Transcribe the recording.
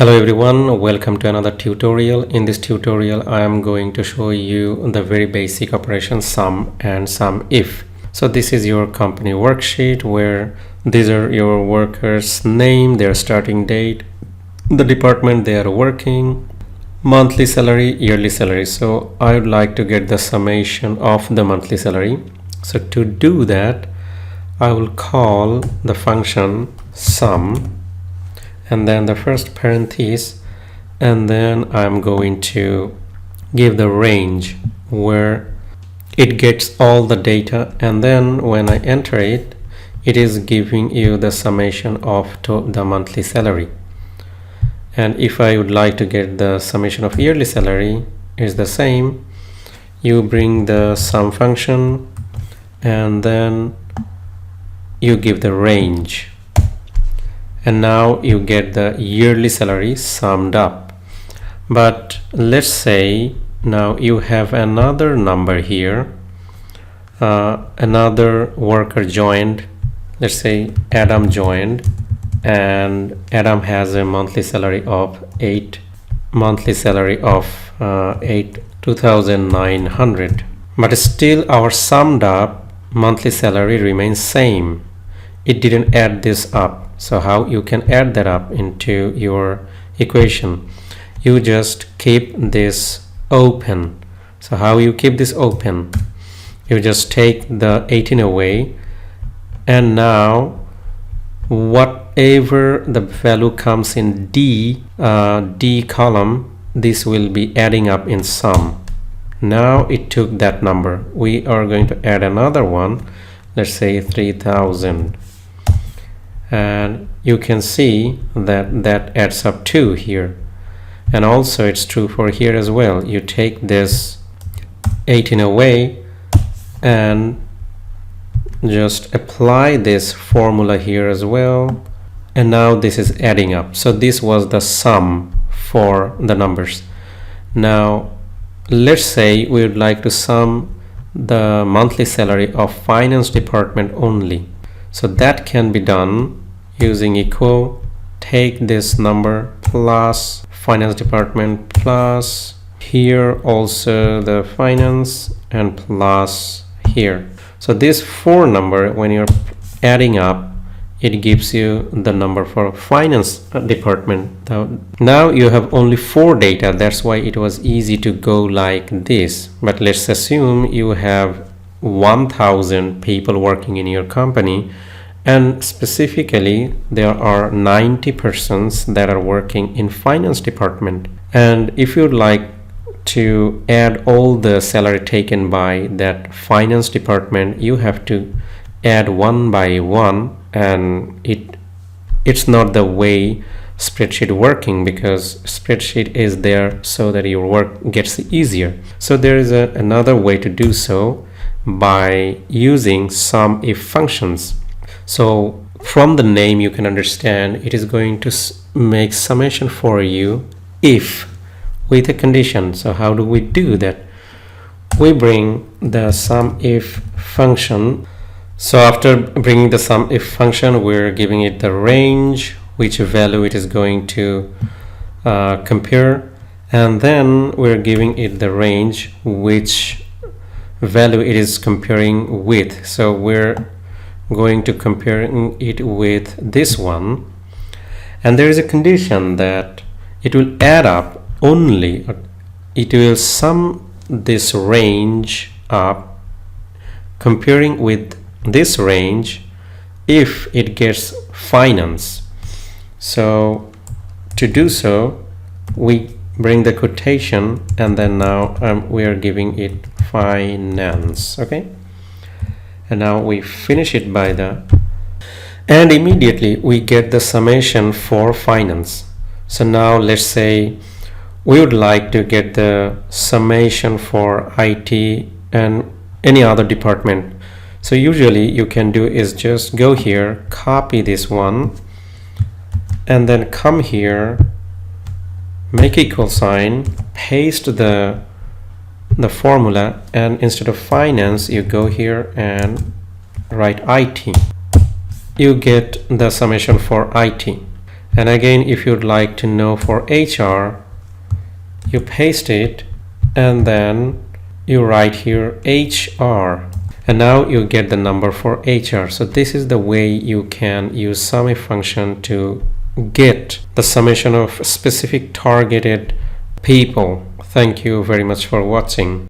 Hello everyone, welcome to another tutorial. In this tutorial I am going to show you the very basic operation sum and sumif. So this is your company worksheet where these are your workers' name, their starting date, the department they are working, monthly salary, yearly salary. So I would like to get the summation of the monthly salary. So to do that I will call the function sum and then the first parenthesis, and then I'm going to give the range where it gets all the data, and then when I enter it, it is giving you the summation of the monthly salary. And if I would like to get the summation of yearly salary, is the same. You bring the sum function and then you give the range. And now you get the yearly salary summed up. But let's say now you have another number here, another worker joined, let's say Adam joined, and Adam has a monthly salary of 2,900, but still our summed up monthly salary remains same. It didn't add this up. So how you can add that up into your equation? You just keep this open. So how you keep this open? You just take the 18 away, and now whatever the value comes in D column, this will be adding up in sum. Now it took that number. We are going to add another one. Let's say 3,000. And you can see that that adds up to here, and also it's true for here as well. You take this 18 away and just apply this formula here as well, and now this is adding up. So this was the sum for the numbers. Now let's say we would like to sum the monthly salary of finance department only. So that can be done using equal, take this number plus finance department plus here also the finance and plus here. So this 4 number, when you're adding up, it gives you the number for finance department. Now you have only 4 data, that's why it was easy to go like this. But let's assume you have 1,000 people working in your company, and specifically there are 90 persons that are working in finance department. And if you'd like to add all the salary taken by that finance department, you have to add one by one, and it's not the way spreadsheet working, because spreadsheet is there so that your work gets easier. So there is another way to do so by using sumif functions. So from the name you can understand it is going to make summation for you if with a condition. So how do we do that? We bring the sumif function. So after bringing the sumif function, we're giving it the range, which value it is going to compare, and then we're giving it the range which value it is comparing with. So we're going to compare it with this one, and there is a condition that it will add up only, it will sum this range up comparing with this range if it gets finance. So to do so, we bring the quotation, and then now we are giving it finance. Okay, and now we finish it by the, and immediately we get the summation for finance. So now let's say we would like to get the summation for IT and any other department. So usually you can do is just go here, copy this one, and then come here, make equal sign, paste the formula, and instead of finance you go here and write IT. You get the summation for IT. And again, if you'd like to know for HR, you paste it and then you write here HR, and now you get the number for HR. So this is the way you can use sumif function to get the summation of specific targeted people. Thank you very much for watching.